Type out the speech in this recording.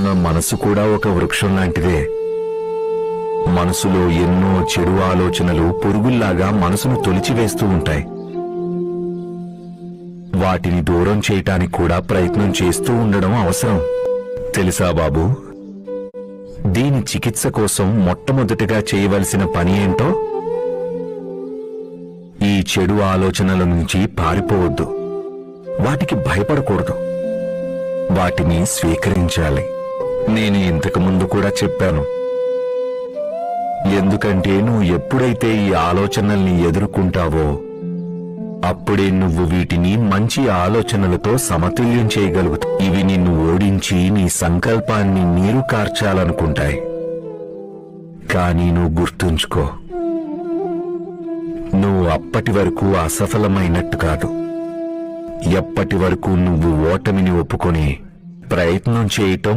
మన మనసు కూడా ఒక వృక్షం లాంటిదే. మనసులో ఎన్నో చెడు ఆలోచనలు పురుగుల్లాగా మనసును తొలిచివేస్తూ ఉంటాయి. వాటిని దూరం చేయటానికి కూడా ప్రయత్నం చేస్తూ ఉండడం అవసరం. తెలుసా బాబూ, దీని చికిత్స కోసం మొట్టమొదటిగా చేయవలసిన పని ఏంటో? ఈ చెడు ఆలోచనల నుంచి పారిపోవద్దు, వాటికి భయపడకూడదు, వాటిని స్వీకరించాలి. నేను ఇంతకు ముందు కూడా చెప్పాను. ఎందుకంటే నువ్వు ఎప్పుడైతే ఈ ఆలోచనల్ని ఎదుర్కొంటావో అప్పుడే నువ్వు వీటిని మంచి ఆలోచనలతో సమతుల్యం చేయగలుగుతావు. ఇవి నిన్ను ఓడించి నీ సంకల్పాన్ని నీరు కార్చాలనుకుంటాయి. కానీ నువ్వు గుర్తుంచుకో, నువ్వు అప్పటి వరకు అసఫలమైనట్టు కాదు. ఎప్పటి వరకు నువ్వు ఓటమిని ఒప్పుకొని ప్రయత్నం చేయటం